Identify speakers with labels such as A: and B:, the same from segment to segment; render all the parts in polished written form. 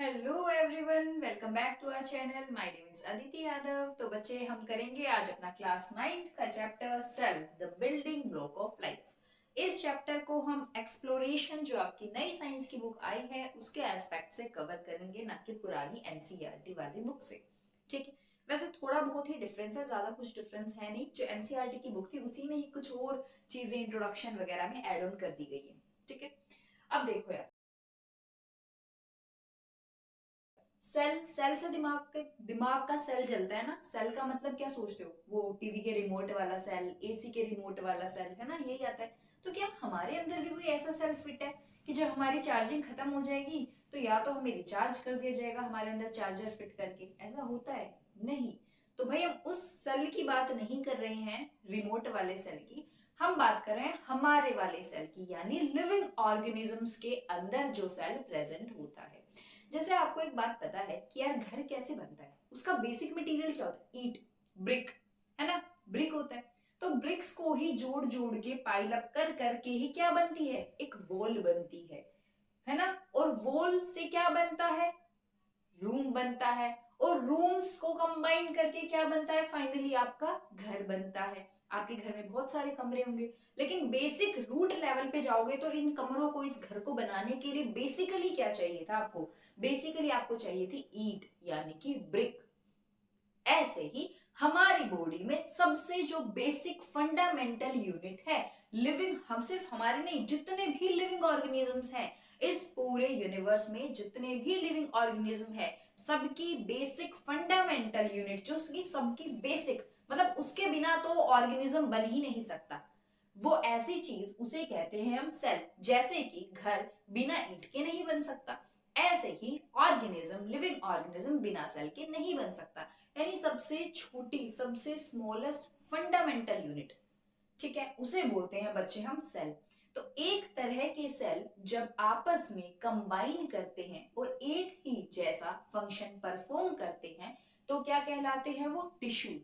A: Hello everyone, welcome back to our channel. My name is Aditi Yadav. तो बच्चे, हम करेंगे आज अपना क्लास 9th का chapter self the building block of life. इस चैप्टर को हम एक्सप्लोरेशन, जो आपकी नई साइंस की बुक आई है, उसके एस्पेक्ट से कवर करेंगे, ना कि पुरानी एनसीईआरटी वाली बुक से। ठीक है। वैसे थोड़ा बहुत ही डिफरेंस है, ज्यादा कुछ डिफरेंस है नहीं। जो एनसीईआरटी की बुक थी उसी में ही कुछ और चीजें इंट्रोडक्शन वगैरह में एड ऑन कर दी गई है। ठीक है। अब देखो यार, सेल सेल से दिमाग का सेल जलता है ना। सेल का मतलब क्या सोचते हो? वो टीवी के रिमोट वाला सेल, एसी के रिमोट वाला सेल, है ना, यही आता है। तो क्या हमारे अंदर भी कोई ऐसा सेल फिट है कि जब हमारी चार्जिंग खत्म हो जाएगी तो या तो हमें रिचार्ज कर दिया जाएगा हमारे अंदर चार्जर फिट करके? ऐसा होता है? नहीं। तो भाई, हम उस सेल की बात नहीं कर रहे हैं, रिमोट वाले सेल की। हम बात कर रहे हैं हमारे वाले सेल की, यानी लिविंग ऑर्गेनिजम्स के अंदर जो सेल प्रेजेंट होता है। जैसे आपको एक बात पता है कि यार घर कैसे बनता है, उसका बेसिक मटेरियल क्या होता है? ईंट, ब्रिक, है ना। ब्रिक होता है। तो ब्रिक्स को ही जोड़ जोड़ के पाइल अप कर करके ही क्या बनती है? एक वॉल बनती है ना। और वॉल से क्या बनता है? रूम बनता है। और रूम्स को कंबाइन करके क्या बनता है? फाइनली आपका घर बनता है। आपके घर में बहुत सारे कमरे होंगे, लेकिन बेसिक रूट लेवल पे जाओगे तो इन कमरों को, इस घर को बनाने के लिए बेसिकली क्या चाहिए था आपको? बेसिकली आपको चाहिए थी ईंट, यानी कि ब्रिक। ऐसे ही हमारी बॉडी में सबसे जो बेसिक फंडामेंटल यूनिट है, लिविंग, हम सिर्फ हमारे नहीं, जितने भी लिविंग ऑर्गेनिजम्स हैं इस पूरे यूनिवर्स में, जितने भी लिविंग ऑर्गेनिज्म है, सबकी बेसिक फंडामेंटल यूनिट, जो उसकी सबकी बेसिक, मतलब उसके बिना तो ऑर्गेनिज्म बन ही नहीं सकता। वो ऐसी चीज, उसे कहते हैं हम सेल। जैसे कि घर बिना ईंट के नहीं बन सकता, ऐसे ही ऑर्गेनिज्म, लिविंग ऑर्गेनिज्म बिना सेल के नहीं बन सकता। यानी सबसे छोटी, सबसे स्मॉलेस्ट फंडामेंटल यूनिट, ठीक है, उसे बोलते हैं बच्चे हम सेल। तो एक तरह के सेल जब आपस में कंबाइन करते हैं और एक ही जैसा फंक्शन परफॉर्म करते हैं तो क्या कहलाते हैं? वो टिश्यू।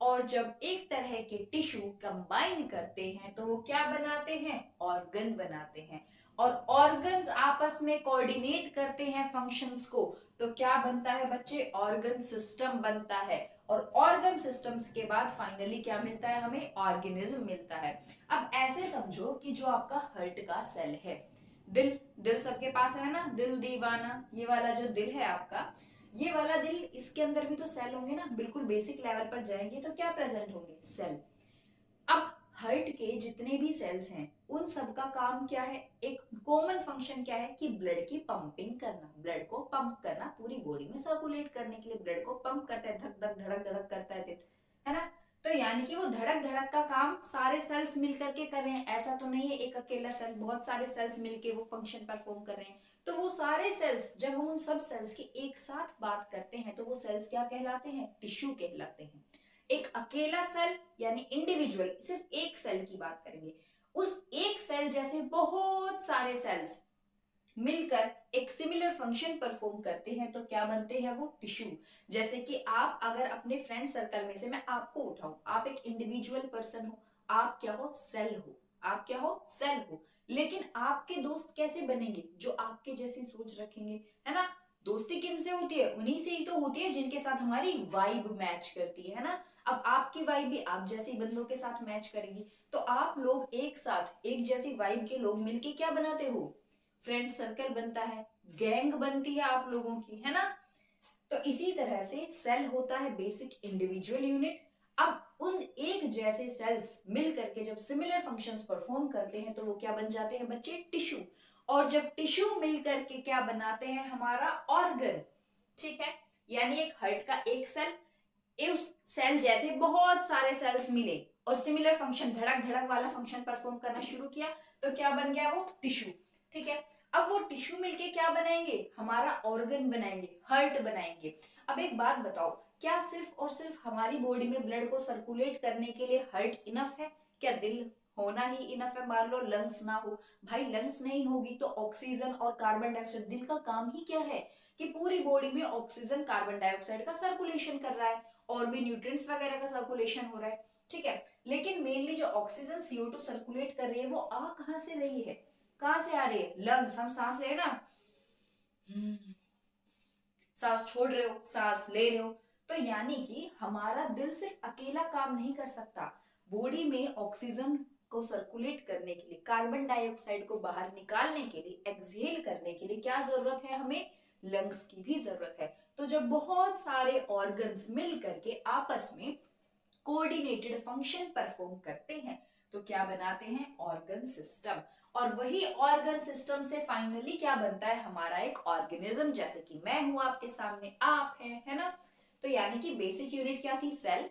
A: और जब एक तरह के टिश्यू कंबाइन करते हैं तो वो क्या बनाते हैं? ऑर्गन बनाते हैं। और ऑर्गन्स आपस में कोऑर्डिनेट करते हैं फंक्शंस को, तो क्या बनता है बच्चे? ऑर्गन सिस्टम बनता है। और ऑर्गन सिस्टम्स के बाद फाइनली क्या मिलता है हमें? ऑर्गेनिज्म मिलता है। अब ऐसे समझो कि जो आपका हार्ट का सेल है, दिल, दिल सबके पास है ना, दिल दीवाना, ये वाला जो दिल है आपका, ये वाला दिल, इसके अंदर भी तो सेल होंगे ना। बिल्कुल बेसिक लेवल पर जाएंगे तो क्या प्रेजेंट होंगे? सेल। अब हार्ट के जितने भी सेल्स हैं उन सब का काम क्या है? एक कॉमन फंक्शन क्या है कि ब्लड की पंपिंग करना, ब्लड को पंप करना, पूरी बॉडी में सर्कुलेट करने के लिए ब्लड को पंप करता है, धक धक धड़क धड़क करता है दिल, है ना। तो यानी कि वो धड़क धड़क का काम सारे सेल्स मिलकर के कर रहे हैं। ऐसा तो नहीं है एक अकेला सेल, बहुत सारे सेल्स मिलके वो फंक्शन परफॉर्म कर रहे हैं। तो वो सारे सेल्स, जब हम उन सब सेल्स की एक साथ बात करते हैं तो वो सेल्स क्या कहलाते हैं? टिश्यू कहलाते हैं। एक अकेला सेल यानी इंडिविजुअल, सिर्फ एक सेल की बात करेंगे, उस एक सेल जैसे बहुत सारे सेल्स मिलकर एक सिमिलर फंक्शन परफॉर्म करते हैं तो क्या बनते हैं? वो टिश्यू। जैसे कि आप अगर अपने फ्रेंड सर्कल में से मैं आपको उठाऊं, आप एक इंडिविजुअल पर्सन हो, आप क्या हो? सेल हो। आप क्या हो? सेल हो। लेकिन आपके दोस्त कैसे बनेंगे? जो आपके जैसी सोच रखेंगे, है ना। दोस्ती किन से होती है? उन्हीं से ही तो होती है जिनके साथ हमारी वाइब मैच करती है ना। अब आपकी वाइब भी आप जैसे बंदों के साथ मैच करेगी। तो आप लोग एक साथ, एक जैसी वाइब के लोग मिलके क्या बनाते हो? फ्रेंड सर्कल बनता है, गैंग बनती है आप लोगों की, है ना। तो इसी तरह से सेल होता है बेसिक इंडिविजुअल यूनिट। अब उन एक जैसे सेल्स मिल करके जब सिमिलर फंक्शंस परफॉर्म करते हैं तो वो क्या बन जाते हैं बच्चे? टिश्यू। और जब टिश्यू मिल करके क्या बनाते हैं? हमारा ऑर्गन। ठीक है। यानी एक हार्ट का एक सेल, उस सेल जैसे बहुत सारे सेल्स मिले और सिमिलर फंक्शन, धड़क धड़क वाला फंक्शन परफॉर्म करना शुरू किया तो क्या बन गया? वो टिश्यू। ठीक है। अब वो टिश्यू मिलके क्या बनाएंगे? हमारा ऑर्गन बनाएंगे, हार्ट बनाएंगे। अब एक बात बताओ, क्या सिर्फ और सिर्फ हमारी बॉडी में ब्लड को सर्कुलेट करने के लिए हार्ट इनफ है? क्या दिल होना ही इनफ है? मान लो लंग्स ना हो, भाई लंग्स नहीं होगी तो ऑक्सीजन और कार्बन डाइऑक्साइड, दिल का काम ही क्या है कि पूरी बॉडी में ऑक्सीजन कार्बन डाइऑक्साइड का सर्कुलेशन कर रहा है, और भी न्यूट्रिएंट्स वगैरह का सर्कुलेशन हो रहा है। ठीक है। लेकिन मेनली जो ऑक्सीजन CO2 सर्कुलेट कर रही है वो आ कहां से रही है? कहां से आ रही है? लंग्स, हम सांस ले ना, सांस छोड़ रहे हो, सांस ले रहे हो। तो यानी कि हमारा दिल सिर्फ अकेला काम नहीं कर सकता, बॉडी में ऑक्सीजन को सर्कुलेट करने के लिए, कार्बन डाइऑक्साइड को बाहर निकालने के लिए, एक्सहेल करने के लिए क्या जरूरत है, हमें लंग्स की भी जरूरत है। तो जब बहुत सारे ऑर्गन्स मिल करके आपस में कोऑर्डिनेटेड फंक्शन परफॉर्म करते हैं तो क्या बनाते हैं, ऑर्गन सिस्टम। और वही ऑर्गन सिस्टम से फाइनली क्या बनता है, हमारा एक ऑर्गेनिज्म, जैसे कि मैं हूं आपके सामने, आप हैं, है ना। तो यानी कि बेसिक यूनिट क्या थी, सेल।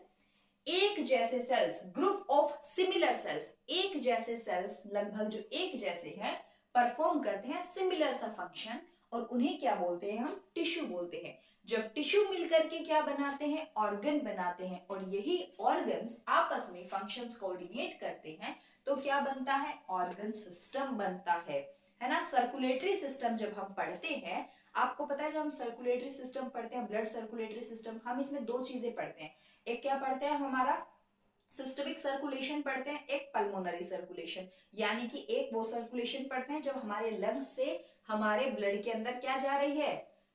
A: एक जैसे cells, group of similar cells, एक जैसे सेल्स लगभग जो एक जैसे हैं परफॉर्म करते हैं सिमिलर सा फंक्शन, और उन्हें क्या बोलते हैं, हम टिश्यू बोलते हैं। जब टिश्यू मिलकर के क्या बनाते हैं, ऑर्गन बनाते हैं, और यही ऑर्गन्स आपस में फंक्शंस कोऑर्डिनेट करते हैं तो क्या बनता है, ऑर्गन सिस्टम बनता है ना। सर्कुलेटरी सिस्टम जब हम पढ़ते हैं, आपको पता है जब हम सर्कुलेटरी सिस्टम पढ़ते हैं, ब्लड सर्कुलेटरी सिस्टम, हम इसमें दो चीजें पढ़ते हैं। एक क्या पढ़ते हैं, हमारा सिस्टमिक सर्कुलेशन पढ़ते हैं, एक पल्मोनरी सर्कुलेशन। यानी कि एक वो सर्कुलेशन पढ़ते हैं जब हमारे लंग्स से हमारे ब्लड के अंदर क्या जा रही है,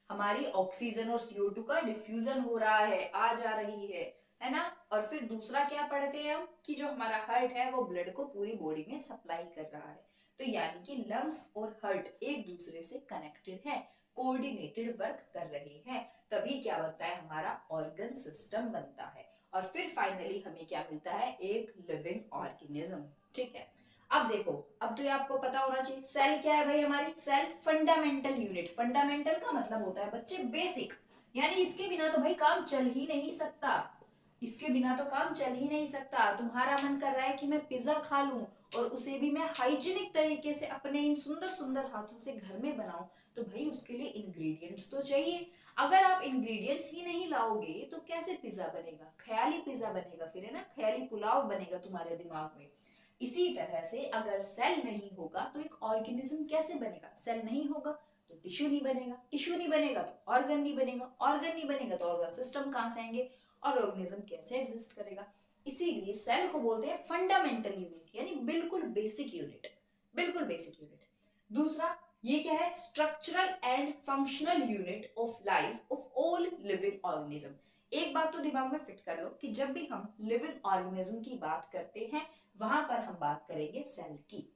A: हमारी ऑक्सीजन और CO2 का डिफ्यूजन हो रहा है, आ जा रही है ना। और फिर दूसरा क्या पढ़ते हैं हम, कि जो हमारा हार्ट है वो ब्लड को पूरी बॉडी में सप्लाई कर रहा है। तो यानी कि लंग्स और हार्ट एक दूसरे से कनेक्टेड है, कोऑर्डिनेटेड वर्क कर रहे हैं, तभी क्या बनता है, हमारा ऑर्गन सिस्टम बनता है। और फिर फाइनली हमें क्या मिलता है, एक लिविंग ऑर्गेनिज्म। ठीक है, अब देखो, अब तो ये आपको पता होना चाहिए सेल क्या है भाई, हमारी सेल फंडामेंटल यूनिट। फंडामेंटल का मतलब होता है बच्चे बेसिक, यानी इसके बिना तो भाई काम चल ही नहीं सकता, इसके बिना तो काम चल ही नहीं सकता। तुम्हारा मन कर रहा है कि मैं पिज्जा खा लूं और उसे भी मैं हाइजीनिक तरीके से अपने इन सुंदर सुंदर हाथों से घर में बनाऊं, तो भाई उसके लिए इंग्रेडिएंट्स तो चाहिए। अगर आप इंग्रेडिएंट्स ही नहीं लाओगे तो कैसे पिज्जा बनेगा, ख्याली पिज्जा बनेगा फिर, है ना, ख्याली पुलाव बनेगा तुम्हारे दिमाग में। इसी तरह से अगर सेल नहीं होगा तो एक ऑर्गेनिज्म कैसे बनेगा, सेल नहीं होगा तो टिश्यू नहीं बनेगा, टिश्यू नहीं बनेगा तो ऑर्गन नहीं बनेगा, ऑर्गन नहीं बनेगा तो ऑर्गन सिस्टम कहां से आएंगे, और ऑर्गेनिज्म कैसे एग्जिस्ट करेगा। इसीलिए सेल को बोलते हैं फंडामेंटल यूनिट, यानी बिल्कुल बेसिक यूनिट, बिल्कुल बेसिक यूनिट। दूसरा ये क्या है, structural and functional unit of life of all living organism. एक बात तो दिमाग में फिट कर लो कि जब भी हम लिविंग ऑर्गेनिज्म की बात करते हैं वहां पर हम बात करेंगे सेल की।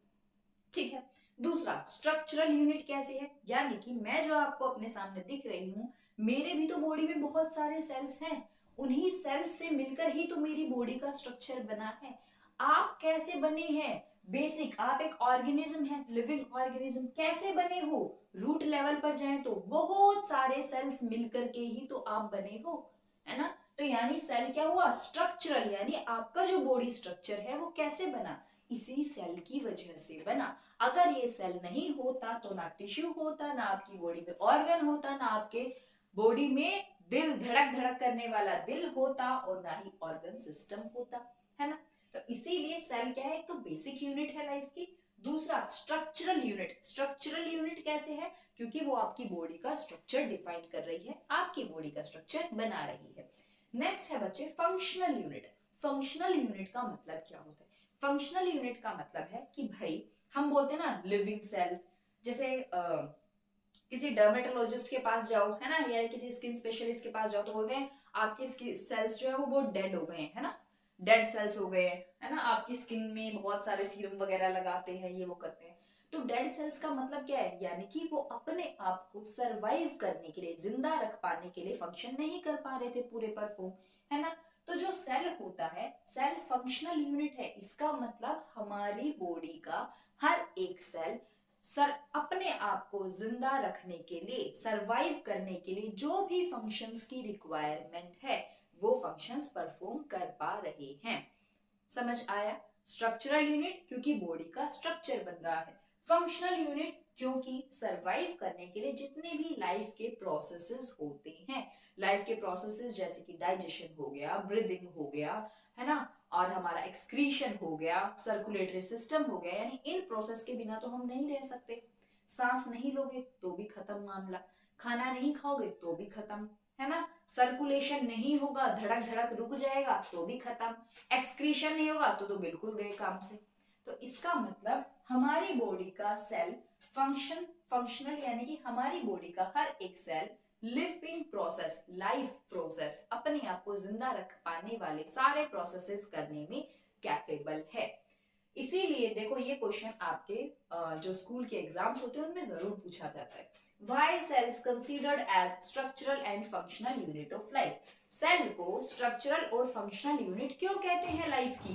A: ठीक है, दूसरा स्ट्रक्चरल यूनिट कैसे है, यानी कि मैं जो आपको अपने सामने दिख रही हूं, मेरे भी तो बॉडी में बहुत सारे सेल्स हैं, उन्हीं सेल्स से मिलकर ही तो मेरी बॉडी का स्ट्रक्चर बना है। आप कैसे बने हैं, बेसिक, आप एक ऑर्गेनिज्म है, लिविंग ऑर्गेनिज्म, कैसे बने हो, रूट लेवल पर जाएं तो बहुत सारे सेल्स मिलकर के ही तो आप बने हो, है ना। तो यानी सेल क्या हुआ, स्ट्रक्चरल, यानी आपका जो बॉडी स्ट्रक्चर है वो कैसे बना, इसी सेल की वजह से बना। अगर ये सेल नहीं होता तो ना टिश्यू होता, ना आपकी बॉडी में ऑर्गन होता, ना आपके बॉडी में दिल धड़क धड़क करने वाला दिल होता, और ना ही ऑर्गन सिस्टम होता, है ना। तो इसीलिए सेल क्या है, एक तो बेसिक यूनिट है लाइफ की। दूसरा स्ट्रक्चरल यूनिट, स्ट्रक्चरल यूनिट कैसे है, क्योंकि वो आपकी बॉडी का स्ट्रक्चर डिफाइन कर रही है, आपकी बॉडी का स्ट्रक्चर बना रही है। नेक्स्ट है बच्चे फंक्शनल यूनिट। फंक्शनल यूनिट का मतलब क्या होता है, फंक्शनल यूनिट का मतलब है कि भाई हम बोलते हैं ना लिविंग सेल, जैसे किसी डर्मेटोलॉजिस्ट के पास जाओ, है ना, या किसी स्किन स्पेशलिस्ट के पास जाओ तो बोलते हैं आपकी सेल्स जो है वो बहुत डेड हो गए हैं, है ना, डेड सेल्स हो गए हैं, है ना, आपकी स्किन में बहुत सारे सीरम वगैरह लगाते हैं, ये वो करते हैं। तो डेड सेल्स का मतलब क्या है, यानी कि वो अपने आप को सरवाइव करने के लिए, जिंदा रख पाने के लिए फंक्शन नहीं कर पा रहे थे पूरे परफॉर्म, है ना। तो जो सेल होता है, सेल फंक्शनल यूनिट है, इसका मतलब हमारी बॉडी का हर एक सेल सर अपने आप को जिंदा रखने के लिए, सरवाइव करने के लिए जो भी फंक्शंस की रिक्वायरमेंट है वो फंक्शंस परफॉर्म कर पा रहे हैं। समझ आया, स्ट्रक्चरल यूनिट क्योंकि बॉडी का स्ट्रक्चर बन रहा है, फंक्शनल यूनिट क्योंकि सरवाइव करने के लिए जितने भी लाइफ के प्रोसेसेस होते हैं, लाइफ के प्रोसेसेस जैसे कि डाइजेशन हो गया, ब्रीदिंग हो गया, है ना, और हमारा एक्सक्रीशन हो गया, सर्कुलेटरी सिस्टम हो गया, यानी इन प्रोसेस के बिना तो हम नहीं रह सकते। सांस नहीं लोगे तो भी खत्म मामला, खाना नहीं खाओगे तो भी खत्म, है ना, सर्कुलेशन नहीं होगा, धड़क धड़क रुक जाएगा तो भी खत्म, एक्सक्रीशन नहीं होगा तो बिल्कुल गए काम से। तो इसका मतलब हमारी बॉडी का सेल फंक्शनल, यानी कि हमारी बॉडी का हर एक cell living process, life process, अपने आप को जिंदा रख पाने वाले सारे प्रोसेसेस करने में कैपेबल है। इसीलिए देखो ये क्वेश्चन आपके जो स्कूल के एग्जाम्स होते हैं उनमें जरूर पूछा जाता है। Why cells considered as structural and functional unit of life? Cell को स्ट्रक्चरल और फंक्शनल यूनिट क्यों कहते हैं लाइफ की?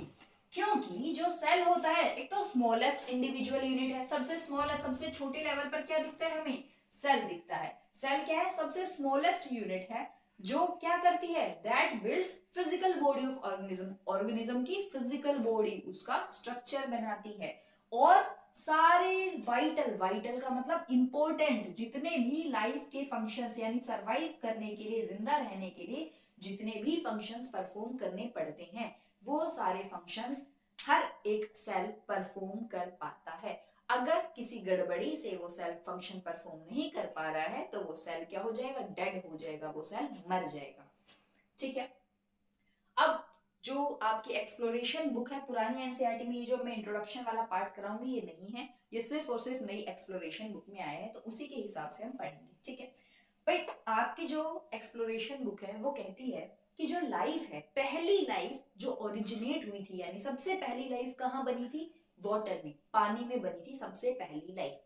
A: क्योंकि जो सेल होता है एक तो स्मॉलेस्ट इंडिविजुअल यूनिट है, सबसे स्मॉल है, सबसे छोटे लेवल पर क्या दिखता है हमें? सेल दिखता है। सेल क्या है? सबसे स्मॉलेस्ट यूनिट है जो क्या करती है? That builds physical body of organism, organism की फिजिकल बॉडी, उसका स्ट्रक्चर बनाती है। और सारे वाइटल, वाइटल का मतलब इंपॉर्टेंट, जितने भी लाइफ के फंक्शंस यानी सरवाइव करने के लिए, जिंदा रहने के लिए जितने भी फंक्शंस परफॉर्म करने पड़ते हैं वो सारे फंक्शंस हर एक सेल परफॉर्म कर पाता है। अगर किसी गड़बड़ी से वो सेल फंक्शन परफॉर्म नहीं कर पा रहा है तो वो सेल क्या हो जाएगा? डेड हो जाएगा, वो सेल मर जाएगा। ठीक है। अब जो आपकी एक्सप्लोरेशन बुक है पुरानी एनसीईआरटी में, ये जो मैं इंट्रोडक्शन वाला पार्ट कराऊंगी ये नहीं है, ये सिर्फ और सिर्फ नई एक्सप्लोरेशन बुक में आया है, तो उसी के हिसाब से हम पढ़ेंगे। ठीक है भाई, आपकी जो एक्सप्लोरेशन बुक है वो कहती है कि जो लाइफ है, पहली लाइफ जो ओरिजिनेट हुई थी, यानी सबसे पहली लाइफ कहाँ बनी थी? वाटर में, पानी में बनी थी सबसे पहली लाइफ।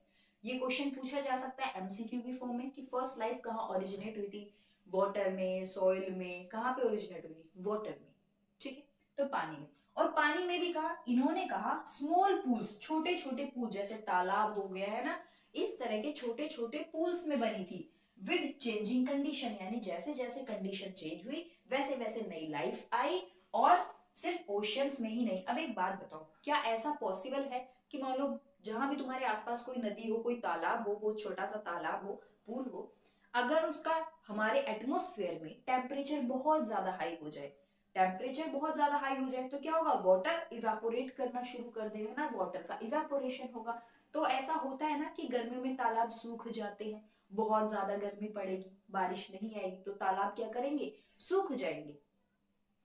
A: ये क्वेश्चन पूछा जा सकता है एमसीक्यू की फॉर्म में कि फर्स्ट लाइफ कहाँ ओरिजिनेट हुई थी? वाटर में, सॉइल में, कहाँ पे ओरिजिनेट हुई थी? वाटर में। ठीक है, तो पानी में। और पानी में भी कहा, इन्होंने कहा स्मॉल पूल्स, छोटे छोटे पूल, जैसे तालाब हो गया है ना, इस तरह के छोटे छोटे पूल्स में बनी थी विद चेंजिंग कंडीशन, यानी जैसे जैसे कंडीशन चेंज हुई वैसे वैसे नई लाइफ आई। और सिर्फ ओशियंस में ही नहीं। अब एक बात बताओ, क्या ऐसा पॉसिबल है कि मान लो जहां भी तुम्हारे आसपास कोई नदी हो, कोई तालाब हो, बहुत छोटा सा तालाब हो, पूल हो, अगर उसका हमारे एटमोस्फेयर में टेम्परेचर बहुत ज्यादा हाई हो जाए, टेम्परेचर बहुत ज्यादा हाई हो जाए तो क्या होगा? वाटर इवेपोरेट करना शुरू कर देगा ना, वाटर का इवेपोरेशन होगा। तो ऐसा होता है ना कि गर्मियों में तालाब सूख जाते हैं, बहुत ज्यादा गर्मी पड़ेगी, बारिश नहीं आएगी तो तालाब क्या करेंगे? सूख जाएंगे।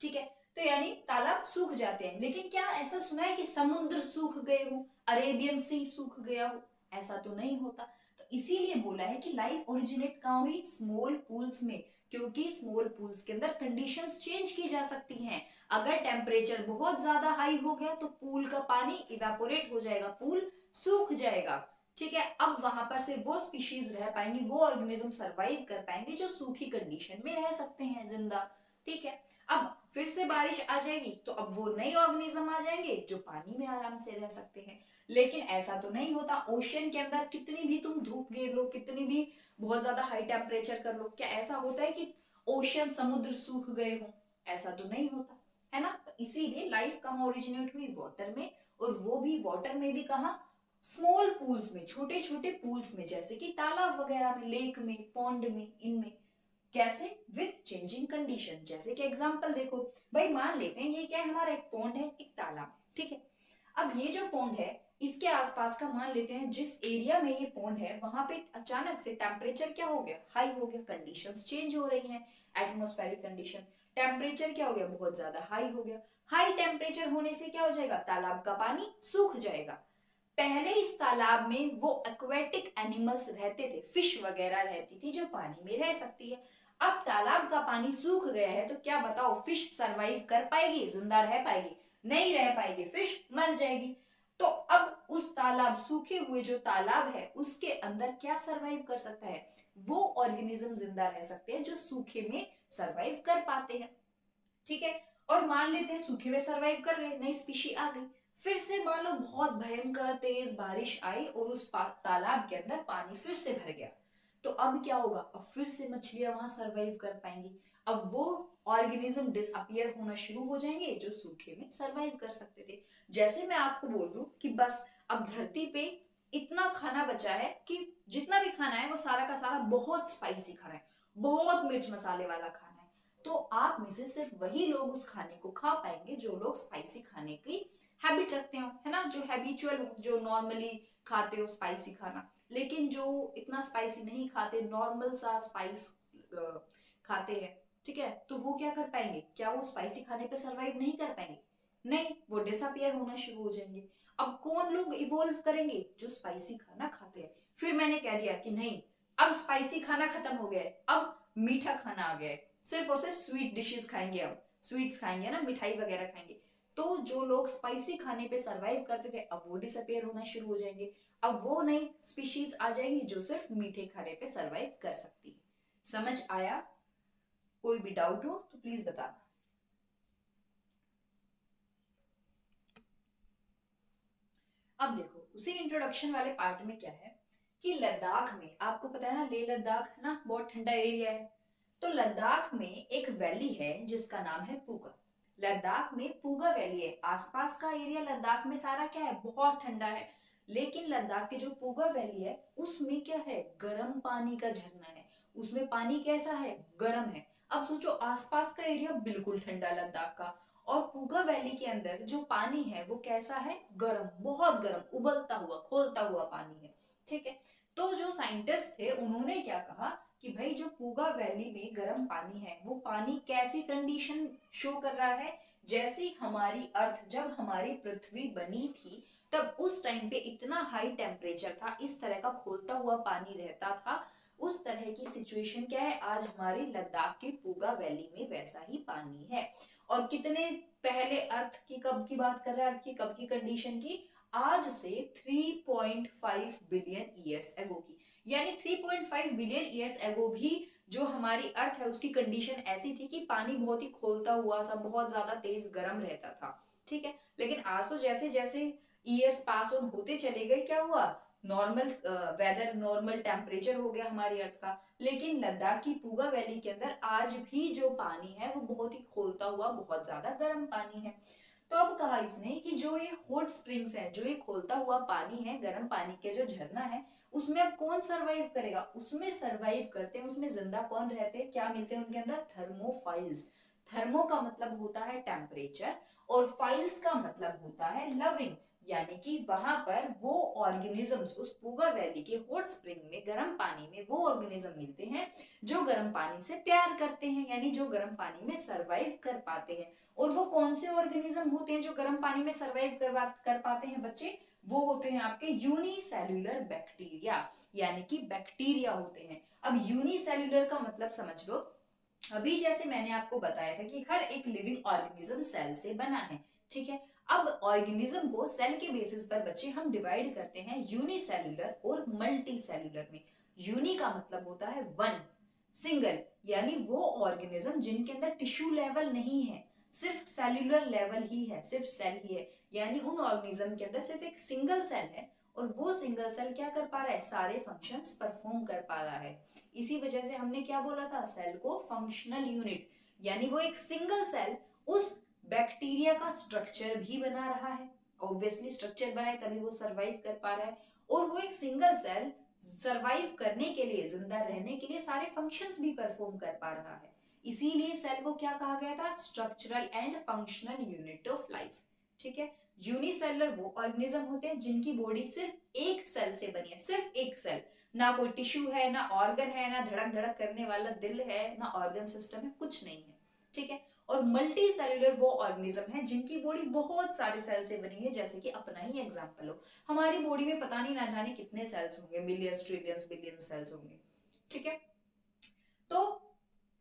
A: ठीक है, तो यानी तालाब सूख जाते हैं। लेकिन क्या ऐसा सुना है कि समुद्र सूख गए हो, अरेबियन सी सूख गया हो? ऐसा तो नहीं होता। तो इसीलिए बोला है कि लाइफ ओरिजिनेट कहाँ हुई? स्मॉल पूल्स में, क्योंकि स्मॉल पूल्स के अंदर कंडीशंस चेंज की जा सकती हैं। अगर टेम्परेचर बहुत ज्यादा हाई हो गया तो पूल का पानी इवेपोरेट हो जाएगा, पूल सूख जाएगा। ठीक है, अब वहां पर सिर्फ वो स्पीशीज रह पाएंगी, वो ऑर्गेनिज्म सरवाइव कर पाएंगे जो सूखी कंडीशन में रह सकते हैं जिंदा। ठीक है, अब फिर से बारिश आ जाएगी तो अब वो नए ऑर्गेनिज्म आ जाएंगे जो पानी में आराम से रह सकते हैं। लेकिन ऐसा तो नहीं होता। ओशियन के अंदर कितनी भी तुम धूप गिर लो, कितनी भी बहुत ज्यादा हाई टेम्परेचर कर लो, क्या ऐसा होता है कि ओशियन, समुद्र सूख गए हो? ऐसा तो नहीं होता है ना। तो इसीलिए लाइफ कहाँ ओरिजिनेट हुई? वाटर में। और वो भी वाटर में भी कहाँ? स्मॉल पूल्स में, छोटे छोटे पूल्स में, जैसे कि तालाब वगैरह में, लेक में, पॉन्ड में, इनमें। कैसे? With changing condition. जैसे कि एग्जांपल देखो भाई, मान लेते हैं ये क्या है? हमारा एक पॉन्ड है, एक तालाब है। ठीक है, अब ये जो पॉन्ड है इसके आसपास का मान लेते हैं जिस एरिया में ये पॉन्ड है वहां पे अचानक से टेम्परेचर क्या हो गया? हाई हो गया, कंडीशंस चेंज हो रही हैं, एटमॉस्फेरिक कंडीशन। टेम्परेचर क्या हो गया? बहुत ज्यादा हाई हो गया। हाई टेम्परेचर होने से क्या हो जाएगा? तालाब का पानी सूख जाएगा। पहले इस तालाब में वो एक्वेटिक एनिमल्स रहते थे, फिश वगैरह रहती थी जो पानी में रह सकती है। अब तालाब का पानी सूख गया है तो क्या बताओ, फिश सरवाइव कर पाएगी? जिंदा रह पाएगी? नहीं रह पाएगी, फिश मर जाएगी। तो अब उस तालाब, सूखे हुए जो तालाब है उसके अंदर क्या सरवाइव कर सकता है? वो ऑर्गेनिज्म जिंदा रह सकते हैं जो सूखे में सरवाइव कर पाते हैं। ठीक है, और मान लेते हैं सूखे में सरवाइव कर गए, नई स्पीशी आ गई। फिर से मान लो बहुत भयंकर तेज बारिश आई और उस तालाब के अंदर पानी फिर से भर गया, तो अब क्या होगा? अब फिर से मछलियां वहां सरवाइव कर पाएंगी। अब वो ऑर्गेनिज्म डिसअपियर होना शुरू हो जाएंगे जो सूखे में सरवाइव कर सकते थे। जैसे मैं आपको बोल दूं कि बस अब धरती पे इतना खाना बचा है कि जितना भी खाना है वो सारा का सारा बहुत स्पाइसी खाना है, बहुत मिर्च मसाले वाला खाना है। तो आप में से सिर्फ वही लोग उस खाने को खा पाएंगे जो लोग स्पाइसी खाने की हैबिट रखते हो, है ना, जो हैबिचुअल हो, जो नॉर्मली खाते हो स्पाइसी खाना। लेकिन जो इतना स्पाइसी नहीं खाते, नॉर्मल सा स्पाइस खाते हैं, ठीक है, तो वो क्या कर पाएंगे? क्या वो स्पाइसी खाने पे सरवाइव नहीं कर पाएंगे? नहीं, वो डिसअपियर होना शुरू हो जाएंगे। अब कौन लोग इवोल्व करेंगे? जो स्पाइसी खाना खाते हैं। फिर मैंने कह दिया कि नहीं, अब स्पाइसी खाना खत्म हो गया है, अब मीठा खाना आ गया है, सिर्फ और सिर्फ स्वीट डिशेस खाएंगे, अब स्वीट्स खाएंगे ना, मिठाई वगैरह खाएंगे। तो जो लोग स्पाइसी खाने पे सरवाइव करते थे अब वो डिसअपियर होना शुरू हो जाएंगे। अब वो नई स्पीशीज आ जाएंगी जो सिर्फ मीठे खाने पे सरवाइव कर सकती है। समझ आया? कोई भी डाउट हो तो प्लीज बताना। अब देखो उसी इंट्रोडक्शन वाले पार्ट में क्या है कि लद्दाख में, आपको पता है ना लेह लद्दाख है ना, बहुत ठंडा एरिया है। तो लद्दाख में एक वैली है जिसका नाम है पूगा। लद्दाख में पूगा वैली है, आसपास का एरिया लद्दाख में सारा क्या है, बहुत ठंडा है। लेकिन लद्दाख की जो पूगा वैली है उसमें क्या है, गर्म पानी का झरना है। उसमें पानी कैसा है, गर्म है। अब सोचो आसपास का एरिया बिल्कुल ठंडा लद्दाख का, और पूगा वैली के अंदर जो पानी है वो कैसा है, गर्म, बहुत गर्म, उबलता हुआ खोलता हुआ पानी है। ठीक है। तो जो साइंटिस्ट थे उन्होंने क्या कहा कि भाई जो पूगा वैली में गर्म पानी है वो पानी कैसी कंडीशन शो कर रहा है, जैसी हमारी अर्थ, जब हमारी पृथ्वी बनी थी तब उस टाइम पे इतना हाई टेम्परेचर था, इस तरह का खोलता हुआ पानी रहता था। उस तरह की सिचुएशन क्या है आज हमारी लद्दाख की पूगा वैली में, वैसा ही पानी है। और कितने पहले, अर्थ की कब की बात कर रहे हैं, अर्थ की कब की कंडीशन की, आज से 3.5 बिलियन ईयर्स एगो की। यानी 3.5 बिलियन ईयर्स एगो भी जो हमारी अर्थ है उसकी कंडीशन ऐसी थी कि पानी बहुत ही खोलता हुआ सा, बहुत ज्यादा तेज गर्म रहता था। ठीक है। लेकिन आज तो जैसे जैसे ईयर्स पास ऑन होते चले गए क्या हुआ, नॉर्मल वेदर, नॉर्मल टेम्परेचर हो गया हमारी अर्थ का। लेकिन लद्दाख की पूगा वैली के अंदर आज भी जो पानी है वो बहुत ही खोलता हुआ, बहुत ज्यादा गर्म पानी है। तो अब कहा इसने कि जो ये हॉट स्प्रिंग्स है, जो ये खोलता हुआ पानी है, गर्म पानी के जो झरना है, उसमें अब कौन सरवाइव करेगा, उसमें सरवाइव करते हैं, उसमें जिंदा कौन रहते हैं, क्या मिलते हैं उनके अंदर, थर्मोफाइल्स। थर्मो का मतलब होता है टेम्परेचर, और फाइल्स का मतलब होता है लविंग। यानी कि वहां पर वो ऑर्गेनिजम्स, उस पूगा वैली के हॉट स्प्रिंग में, गर्म पानी में, वो ऑर्गेनिज्म मिलते हैं जो गर्म पानी से प्यार करते हैं, यानी जो गर्म पानी में सरवाइव कर पाते हैं। और वो कौन से ऑर्गेनिज्म होते हैं जो गर्म पानी में सरवाइव कर पाते हैं बच्चे, वो होते हैं आपके यूनिसेल्युलर बैक्टीरिया, यानी कि बैक्टीरिया होते हैं। अब यूनिसेल्युलर का मतलब समझ लो, अभी जैसे मैंने आपको बताया था कि हर एक लिविंग ऑर्गेनिज्म सेल से बना है। ठीक है। अब ऑर्गेनिज्म को सेल के बेसिस पर बच्चे हम डिवाइड करते हैं यूनिसेल्युलर और मल्टी सेल्युलर में। यूनि का मतलब होता है वन, सिंगल, यानी वो ऑर्गेनिज्म जिनके अंदर टिश्यू लेवल नहीं है, सिर्फ सेल्युलर लेवल ही है, सिर्फ सेल ही है। यानी उन ऑर्गेनिज्म के अंदर सिर्फ एक सिंगल सेल है, और वो सिंगल सेल क्या कर पा रहा है, सारे फंक्शंस परफॉर्म कर पा रहा है। इसी वजह से हमने क्या बोला था, सेल को फंक्शनल यूनिट, यानी वो एक सिंगल सेल उस बैक्टीरिया का स्ट्रक्चर भी बना रहा है। ऑब्वियसली स्ट्रक्चर बनाए तभी वो सरवाइव कर पा रहा है, और वो एक सिंगल सेल सरवाइव करने के लिए, जिंदा रहने के लिए सारे फंक्शंस भी परफॉर्म कर पा रहा है। इसीलिए सेल को क्या कहा गया था, structural and functional unit of life. ठीक है। यूनिसेलुलर वो ऑर्गेनिज्म होते हैं जिनकी बॉडी सिर्फ एक सेल से बनी है, सिर्फ एक सेल, ना कोई टिश्यू है, ना ऑर्गन है, ना धड़क धड़क करने वाला दिल है, ना ऑर्गन सिस्टम है, कुछ नहीं है। ठीक है। और मल्टी सेल्युलर वो ऑर्गेनिज्म है जिनकी बॉडी बहुत सारे सेल से बनी है, जैसे कि अपना ही एग्जांपल हो, हमारी बॉडी में पता नहीं ना जाने कितने सेल्स होंगे, मिलियंस, ट्रिलियंस, बिलियन सेल्स होंगे। ठीक है। तो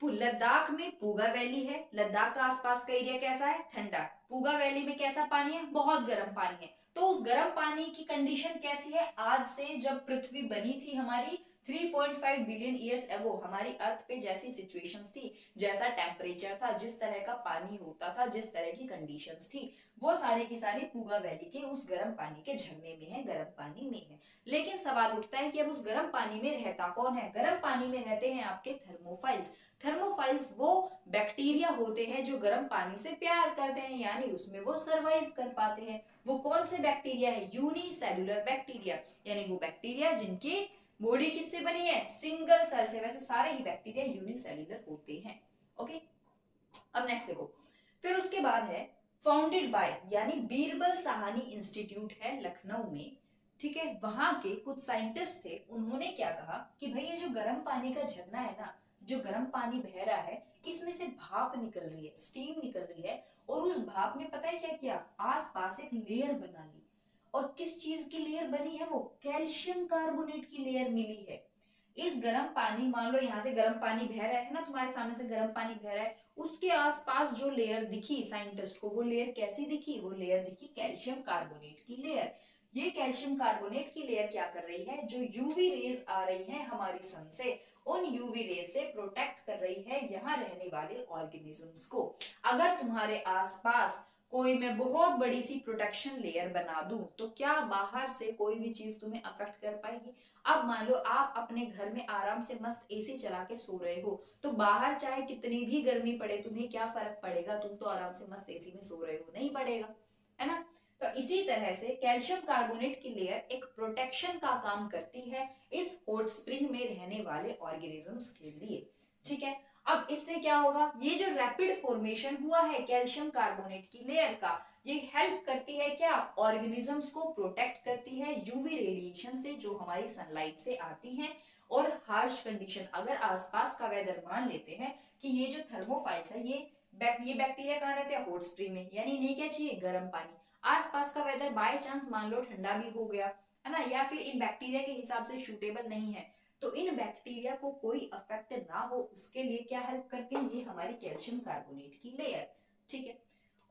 A: लद्दाख में पूगा वैली है, लद्दाख का आसपास का एरिया कैसा है, ठंडा। पूगा वैली में कैसा पानी है, बहुत गर्म पानी है। तो उस गर्म पानी की कंडीशन कैसी है, आज से जब पृथ्वी बनी थी हमारी 3.5 बिलियन ईयर्स एगो, हमारी अर्थ पे जैसी सिचुएशंस थी, जैसा टेम्परेचर था, जिस तरह का पानी होता था, जिस तरह की कंडीशंस थी, वो सारी की सारी पूगा वैली के उस गर्म पानी के झरने में है, गर्म पानी में है। लेकिन सवाल उठता है कि अब उस गर्म पानी में रहता कौन है, गर्म पानी में रहते हैं आपके थर्मोफाइल्स। थर्मोफाइल्स वो बैक्टीरिया होते हैं जो गर्म पानी से प्यार करते हैं, यानी उसमें वो सरवाइव कर पाते हैं। वो कौन से बैक्टीरिया है, यूनिसेल्युलर बैक्टीरिया, यानी वो बैक्टीरिया जिनकी बॉडी किससे बनी है, सिंगल सेल से। वैसे सारे ही बैक्टीरिया यूनिसेल्युलर होते हैं। ओके। अब नेक्स्ट देखो, फिर उसके बाद है फाउंडेड बाय, यानी बीरबल साहनी इंस्टीट्यूट है लखनऊ में। ठीक है। वहां के कुछ साइंटिस्ट थे, उन्होंने क्या कहा कि भाई ये जो गर्म पानी का झरना है ना, जो गर्म पानी बह रहा है, इसमें से भाप निकल रही है, स्टीम निकल रही है, और उस भाप ने पता है क्या किया, आसपास एक लेयर बना ली। और किस चीज की लेयर बनी है वो, कैल्शियम कार्बोनेट की लेयर मिली है। इस गर्म पानी, मान लो यहाँ से गर्म पानी बह रहा है ना, तुम्हारे सामने से गर्म पानी बह रहा है, उसके आसपास जो लेयर दिखी साइंटिस्ट को, वो लेयर कैसी दिखी, वो लेयर दिखी कैल्शियम कार्बोनेट की लेयर। ये कैल्शियम कार्बोनेट की लेयर क्या कर रही है, जो यूवी रेज आ रही है हमारी सन से, उन यूवी रेज से प्रोटेक्ट कर रही है यहाँ रहने वाले ऑर्गेनिजम्स को। अगर तुम्हारे आसपास कोई मैं बहुत बड़ी सी प्रोटेक्शन लेयर बना दूं, तो क्या बाहर से कोई भी चीज तुम्हें अफेक्ट कर पाएगी? अब मान लो आप अपने घर में आराम से मस्त एसी चला के सो रहे हो, तो बाहर चाहे कितनी भी गर्मी पड़े, तुम्हें क्या फर्क पड़ेगा, तुम तो आराम से मस्त एसी में सो रहे हो, नहीं पड़ेगा, है ना? तो इसी तरह से कैल्शियम कार्बोनेट की लेयर एक प्रोटेक्शन का काम करती है इस हॉट स्प्रिंग में रहने वाले ऑर्गेनिजम्स के लिए। ठीक है, अब इससे क्या होगा, ये जो रैपिड फॉर्मेशन हुआ है कैल्शियम कार्बोनेट की लेयर का, ये हेल्प करती है क्या, ऑर्गेनिजम्स को प्रोटेक्ट करती है यूवी रेडिएशन से जो हमारी सनलाइट से आती है। और हार्श कंडीशन, अगर आसपास का वेदर मान लेते हैं कि ये जो थर्मोफाइल्स है, ये बैक्टीरिया कहाँ रहते हैं, हॉट स्प्रिंग में, यानी इन्हें क्या चाहिए, गर्म पानी। आसपास का वेदर बाय चांस मान लो ठंडा भी हो गया, है ना, या फिर इन बैक्टीरिया के हिसाब से सूटेबल नहीं है, तो इन बैक्टीरिया को कोई अफेक्ट ना हो उसके लिए क्या हेल्प करती है, ये हमारी कैल्शियम कार्बोनेट की लेयर। ठीक है,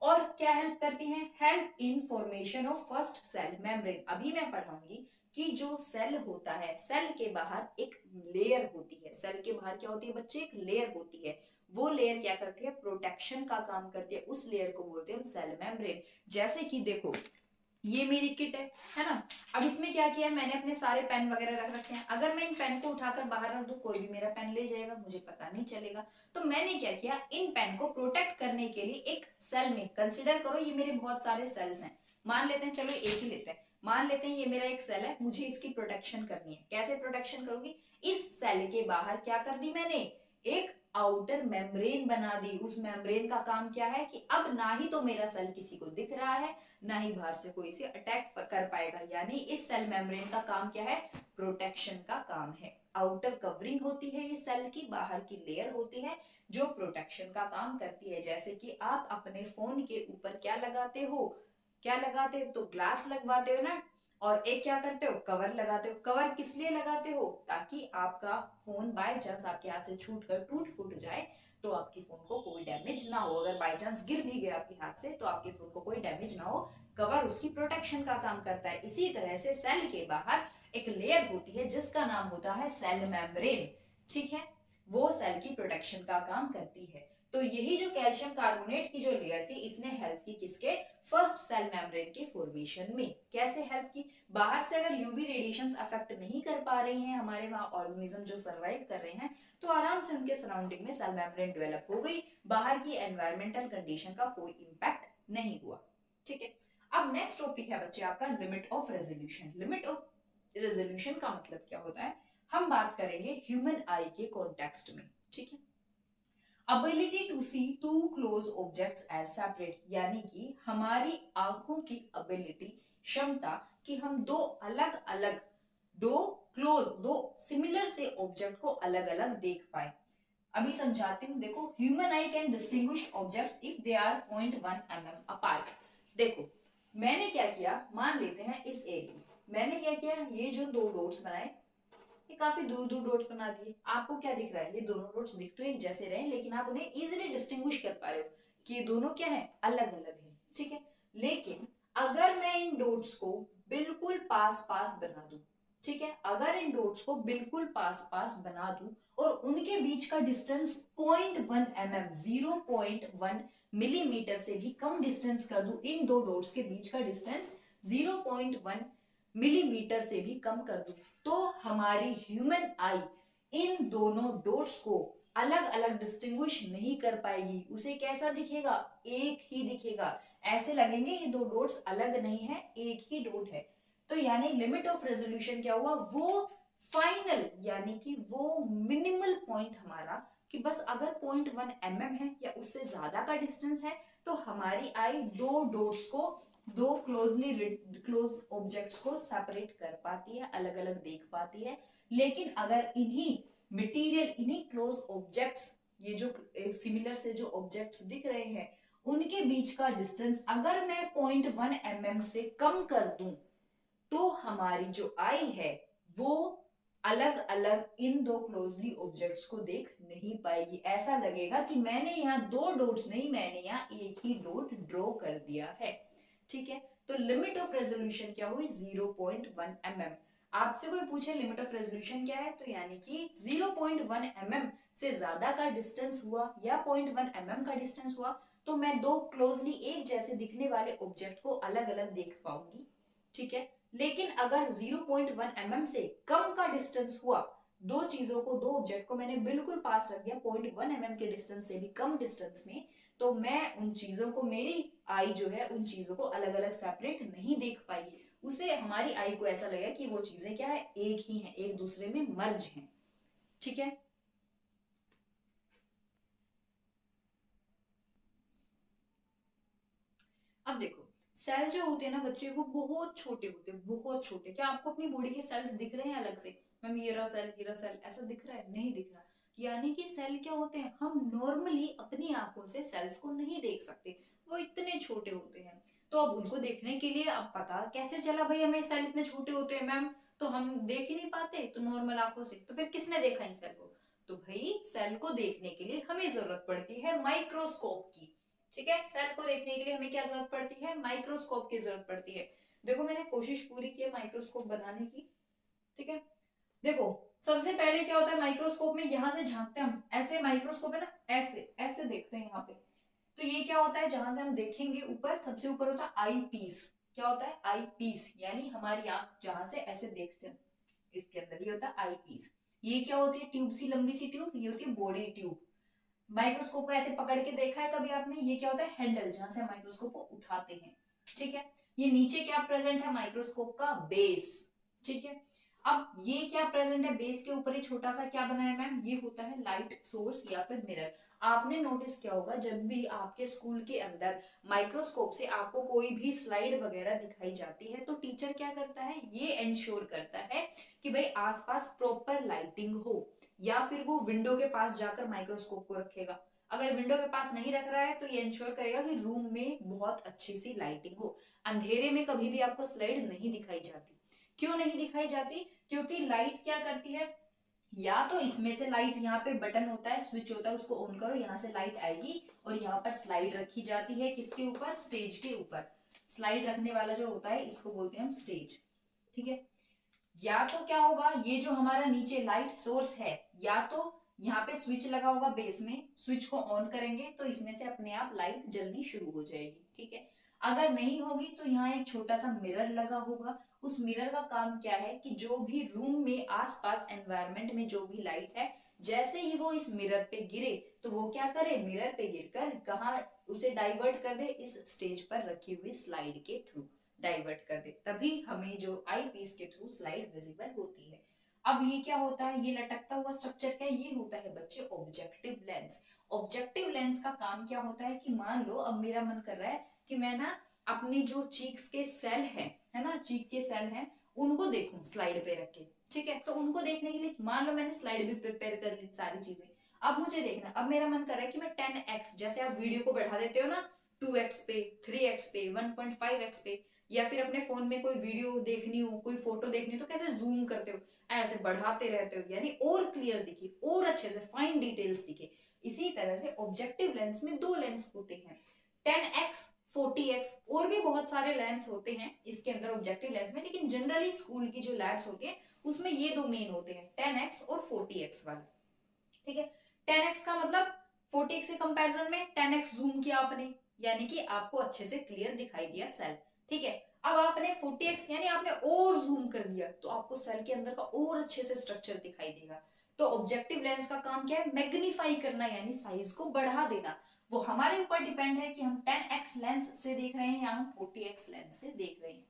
A: और क्या हेल्प करती हैं, help in formation of first cell membrane. अभी मैं पढ़ाऊंगी कि जो सेल होता है, सेल के बाहर एक लेयर होती है, सेल के बाहर क्या होती है बच्चे, एक लेयर होती है, वो लेयर क्या करती है, प्रोटेक्शन का काम करती है, उस लेयर को बोलते हैं सेल मेम्ब्रेन। जैसे कि देखो, ये मेरी किट है ना, अब इसमें क्या किया है, मैंने अपने सारे पेन वगैरह रख रखे हैं, अगर मैं इन पेन को उठाकर बाहर रख दूं, कोई भी मेरा पेन ले जाएगा, मुझे पता नहीं चलेगा। तो मैंने क्या किया, इन पेन को प्रोटेक्ट करने के लिए एक सेल में, कंसिडर करो ये मेरे बहुत सारे सेल्स हैं, मान लेते हैं, चलो एक ही लेते हैं, मान लेते हैं ये मेरा एक सेल है, मुझे इसकी प्रोटेक्शन करनी है, कैसे प्रोटेक्शन करूंगी, इस सेल के बाहर क्या कर दी मैंने, एक आउटर मेम्ब्रेन बना दी। उस मेम्ब्रेन का काम क्या है कि अब ना ही तो मेरा सेल किसी को दिख रहा है, ना ही बाहर से कोई इसे अटैक कर पाएगा, यानी इस सेल मेम्ब्रेन का काम क्या है, प्रोटेक्शन का काम है। आउटर कवरिंग होती है ये सेल की, बाहर की लेयर होती है जो प्रोटेक्शन का काम करती है। जैसे कि आप अपने फोन के ऊपर क्या लगाते हो, क्या लगाते हो, तो ग्लास लगवाते हो ना, और एक क्या करते हो, कवर लगाते हो। कवर किस लिए लगाते हो, ताकि आपका फोन बाय चांस आपके हाथ से छूट कर टूट फूट जाए तो आपके फोन को कोई डैमेज ना हो, अगर बाय चांस गिर भी गया आपके हाथ से तो आपके फोन को कोई डैमेज ना हो, कवर उसकी प्रोटेक्शन का काम करता है। इसी तरह से सेल के बाहर एक लेयर होती है जिसका नाम होता है सेल मेम्ब्रेन। ठीक है, वो सेल की प्रोटेक्शन का काम करती है। तो यही जो कैल्शियम कार्बोनेट की जो लेयर थी, इसने हेल्प की किसके, फर्स्ट सेल मेम्ब्रेन के फॉर्मेशन में। कैसे हेल्प की, बाहर से अगर यूवी रेडिएशंस अफेक्ट नहीं कर पा रही हैं हमारे वहां ऑर्गेनिज्म जो सर्वाइव कर रहे हैं, तो आराम से उनके सराउंडिंग में सेल मेम्ब्रेन डेवलप हो गई, बाहर की एनवायरमेंटल कंडीशन का कोई इंपैक्ट नहीं हुआ। ठीक है, अब नेक्स्ट टॉपिक है बच्चे आपका limit of resolution. Limit of resolution का मतलब क्या होता है, हम बात करेंगे ह्यूमन आई के कॉन्टेक्स्ट में। ठीक है, ability to see two close objects as separate, यानी कि हमारी आंखों की अबिलिटी, क्षमता कि हम दो अलग अलग, दो क्लोज, दो सिमिलर से ऑब्जेक्ट को अलग अलग देख पाए। अभी समझाती हूँ, देखो, human eye can distinguish objects if they are 0.1 mm apart. देखो, मैंने क्या किया, मान लेते हैं इस एरिया में मैंने क्या किया, ये जो दो डॉट्स बनाए, ये काफी दूर दूर डॉट्स बना दिए। आपको क्या दिख रहा है, ये दोनों डॉट्स दिख तो एक जैसे रहे, लेकिन आप उन्हें इजीली डिस्टिंग्विश कर पा रहे हो कि ये दोनों क्या है, अलग अलग है। ठीक है, लेकिन अगर मैं इन डॉट्स को बिल्कुल पास पास बना दूं, ठीक है, अगर इन डॉट्स को बिल्कुल पास पास बना दूं और उनके बीच का डिस्टेंस 0.1 mm, 0.1 मिलीमीटर से भी कम डिस्टेंस कर दूं, इन दो डॉट्स के बीच का डिस्टेंस 0.1 मिलीमीटर से भी कम कर दूं, तो हमारी ह्यूमन आई इन दोनों डॉट्स को अलग अलग डिस्टिंग्विश नहीं कर पाएगी। उसे कैसा दिखेगा, एक ही दिखेगा, ऐसे लगेंगे ये दो डॉट्स अलग नहीं है, एक ही डॉट है। तो यानी लिमिट ऑफ रेजोल्यूशन क्या हुआ, वो फाइनल, यानी कि वो मिनिमल पॉइंट हमारा, कि बस अगर 0.1 mm है या उससे ज्यादा का डिस्टेंस है, तो हमारी आई दो डॉट्स को, दो क्लोज ऑब्जेक्ट्स को सेपरेट कर पाती है, अलग अलग देख पाती है। लेकिन अगर इन्हीं मटेरियल, इन्हीं क्लोज ऑब्जेक्ट्स, ये जो सिमिलर से जो ऑब्जेक्ट्स दिख रहे हैं, उनके बीच का डिस्टेंस अगर मैं 0.1 mm से कम कर दूं, तो हमारी जो आई है वो अलग अलग इन दो क्लोजली ऑब्जेक्ट्स को देख नहीं पाएगी। ऐसा लगेगा कि मैंने यहाँ दो डॉट्स नहीं, मैंने यहाँ एक ही डॉट ड्रॉ कर दिया है। ठीक है, तो लिमिट ऑफ रेजोल्यूशन क्या हुई 0.1 mm। आपसे कोई पूछे लिमिट ऑफ रेजोल्यूशन क्या है, तो यानी कि 0.1 mm से ज्यादा का डिस्टेंस हुआ या 0.1 mm का डिस्टेंस हुआ तो मैं दो क्लोजली एक जैसे दिखने वाले ऑब्जेक्ट को अलग अलग देख पाऊंगी। ठीक है, लेकिन अगर 0.1 mm से कम का डिस्टेंस हुआ, दो चीजों को, दो ऑब्जेक्ट को मैंने बिल्कुल पास रख दिया 0.1 mm के डिस्टेंस से भी कम डिस्टेंस में, तो मैं उन चीजों को, मेरी आई जो है उन चीजों को अलग अलग सेपरेट नहीं देख पाएगी। उसे, हमारी आई को ऐसा लगेगा कि वो चीजें क्या है, एक ही है, एक दूसरे में मर्ज हैं। ठीक है, अब देखो सेल जो होते हैं ना बच्चे, वो बहुत छोटे होते हैं, बहुत छोटे। क्या आपको अपनी बॉडी के सेल्स दिख रहे हैं अलग से? मैम ये रहा सेल, ये रहा सेल, ऐसा दिख रहा है? नहीं दिख रहा। यानी कि सेल क्या होते हैं, हम नॉर्मली अपनी आंखों से सेल्स को नहीं देख सकते, वो इतने छोटे होते हैं। तो अब उनको देखने के लिए अब पता कैसे चला भाई हमें सेल इतने छोटे होते हैं मैम? तो हम देख ही नहीं पाते तो नॉर्मल आंखों से, तो फिर किसने देखा इन सेल को? तो भाई सेल को देखने के लिए हमें जरूरत पड़ती है माइक्रोस्कोप की। ठीक है, सेल को देखने के लिए हमें क्या जरूरत पड़ती है, माइक्रोस्कोप की जरूरत पड़ती है। देखो मैंने कोशिश पूरी की है माइक्रोस्कोप बनाने की। ठीक है, देखो सबसे पहले क्या होता है माइक्रोस्कोप में, यहां से झांकते हैं हम, ऐसे माइक्रोस्कोप है ना, ऐसे ऐसे देखते हैं यहाँ पे। तो ये क्या होता है, जहां से हम देखेंगे ऊपर, सबसे ऊपर होता है आई पीस। क्या होता है, आई पीस, यानी हमारी आंख जहां से ऐसे देखते हैं, इसके अंदर ये होता है आई पीस। ये क्या होती है, ट्यूब सी, लंबी सी ट्यूब, ये होती है बॉडी ट्यूब। माइक्रोस्कोप को ऐसे पकड़ के देखा है कभी आपने? ये क्या होता है, हैंडल, जहां से माइक्रोस्कोप को उठाते हैं। ठीक है, ये नीचे क्या प्रेजेंट है, माइक्रोस्कोप का बेस। ठीक है, अब ये क्या प्रेजेंट है, बेस के ऊपर ये छोटा सा क्या बना है मैम, ये होता है लाइट सोर्स या फिर मिरर। आपने नोटिस किया होगा जब भी आपके स्कूल के अंदर माइक्रोस्कोप से आपको कोई भी स्लाइड वगैरह दिखाई जाती है, तो टीचर क्या करता है, ये इंश्योर करता है कि भाई आसपास प्रॉपर लाइटिंग हो, या फिर वो विंडो के पास जाकर माइक्रोस्कोप को रखेगा। अगर विंडो के पास नहीं रख रहा है तो ये इंश्योर करेगा कि रूम में बहुत अच्छी सी लाइटिंग हो। अंधेरे में कभी भी आपको स्लाइड नहीं दिखाई जाती। क्यों नहीं दिखाई जाती? क्योंकि लाइट क्या करती है, या तो इसमें से लाइट, यहाँ पे बटन होता है, स्विच होता है, उसको ऑन करो, यहाँ से लाइट आएगी और यहाँ पर स्लाइड रखी जाती है, किसके ऊपर, स्टेज के ऊपर। स्लाइड रखने वाला जो होता है इसको बोलते हैं हम स्टेज। ठीक है, या तो क्या होगा, ये जो हमारा नीचे लाइट सोर्स है, या तो यहाँ पे स्विच लगा होगा बेस में, स्विच को ऑन करेंगे तो इसमें से अपने आप लाइट जलनी शुरू हो जाएगी। ठीक है, अगर नहीं होगी तो यहाँ एक छोटा सा मिरर लगा होगा। उस मिरर का काम क्या है कि जो भी रूम में आसपास एनवायरमेंट में जो भी लाइट है, जैसे ही वो इस मिरर पे गिरे तो वो क्या करे, मिरर पे गिरकर कहाँ उसे डाइवर्ट कर दे, इस स्टेज पर रखी हुई स्लाइड के थ्रू डाइवर्ट कर दे, तभी हमें जो आई पीस के थ्रू स्लाइड विजिबल होती है। अब ये क्या होता है, ये लटकता हुआ स्ट्रक्चर क्या है, ये होता है बच्चे ऑब्जेक्टिव लेंस। ऑब्जेक्टिव लेंस का काम क्या होता है कि मान लो अब मेरा मन कर रहा है कि मैं ना अपनी जो चीक्स के सेल है ना, चीक के सेल हैं, उनको देखूं स्लाइड पे रख के। ठीक है, तो उनको देखने के लिए मान लो मैंने स्लाइड भी प्रिपेयर कर ली सारी चीजें। अब मुझे देखना, अब मेरा मन कर रहा है कि मैं 10x, जैसे आप वीडियो को बढ़ा देते हो ना 2x पे, 3x पे, 1.5x पे, या फिर अपने फोन में कोई वीडियो देखनी हो, कोई फोटो देखनी हो तो कैसे जूम करते हो, ऐसे बढ़ाते रहते हो, यानी और क्लियर दिखे, और अच्छे से फाइन डिटेल्स दिखे। इसी तरह से ऑब्जेक्टिव लेंस में दो लेंस होते हैं, 10x 40x, और भी बहुत सारे लेंस होते हैं इसके अंदर ऑब्जेक्टिव लेंस में, लेकिन जनरली स्कूल की जो लैब्स होती है उसमें ये दो मेन होते हैं, 10x और 40x वाले। ठीक है, 10x का मतलब 40x के कंपैरिजन में 10x जूम किया आपने, यानी कि आपको अच्छे से क्लियर दिखाई दिया सेल। ठीक है, अब आपने 40x यानी आपने और जूम कर दिया तो आपको सेल के अंदर का और अच्छे से स्ट्रक्चर दिखाई देगा। तो ऑब्जेक्टिव लेंस का काम क्या है, मैग्नीफाई करना, यानी साइज को बढ़ा देना। वो हमारे ऊपर डिपेंड है कि हम 10x लेंस से देख रहे हैं या हम 40x लेंस से देख रहे हैं।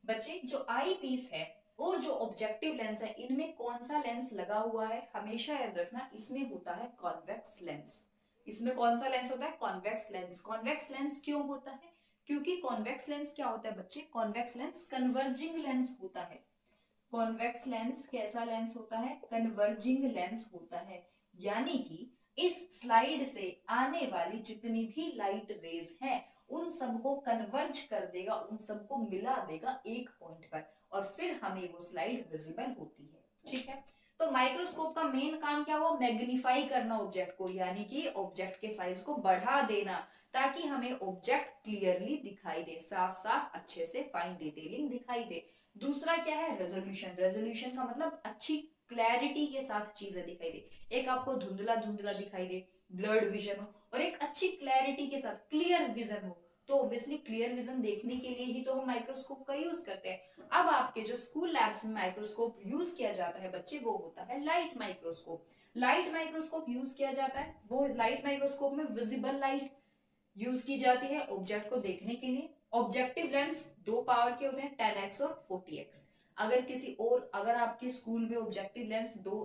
A: बच्चे जो आई पीस है और जो ऑब्जेक्टिव लेंस है, इनमें कौन सा लेंस लगा हुआ है, हमेशा याद रखना, इसमें होता है कॉन्वेक्स लेंस। इसमें कौन सा लेंस होता है, कॉन्वेक्स लेंस। कॉन्वेक्स लेंस क्यों होता है, क्योंकि कॉन्वेक्स लेंस क्या होता है बच्चे, कॉन्वेक्स लेंस कन्वर्जिंग लेंस होता है। कॉन्वेक्स लेंस कैसा लेंस होता है, कन्वर्जिंग लेंस होता है, यानी कि इस स्लाइड से आने वाली जितनी भी लाइट रेज है उन सबको कन्वर्ज कर देगा, उन सबको मिला देगा एक पॉइंट पर, और फिर हमें वो स्लाइड विजिबल होती है। ठीक है। तो माइक्रोस्कोप का मेन काम क्या हुआ, मैग्नीफाई करना ऑब्जेक्ट को, यानी कि ऑब्जेक्ट के साइज को बढ़ा देना, ताकि हमें ऑब्जेक्ट क्लियरली दिखाई दे, साफ साफ अच्छे से फाइन डिटेलिंग दिखाई दे। दूसरा क्या है, रेजोल्यूशन। रेजोल्यूशन का मतलब अच्छी क्लैरिटी के साथ चीजें दिखाई दे। एक आपको धुंधला धुंधला दिखाई दे, ब्लर्ड विजन हो, और एक अच्छी क्लैरिटी के साथ क्लियर विजन हो। तो ऑब्वियसली क्लियर विजन देखने के लिए ही तो हम माइक्रोस्कोप का यूज करते हैं। अब आपके जो स्कूल लैब्स में माइक्रोस्कोप यूज किया जाता है बच्चे, वो होता है light microscope. Light microscope use किया जाता है, वो लाइट माइक्रोस्कोप में विजिबल लाइट यूज की जाती है ऑब्जेक्ट को देखने के लिए। ऑब्जेक्टिव लेंस दो पावर के होते हैं, 10x और 40x। अगर आपके स्कूल में ऑब्जेक्टिव लेंस दो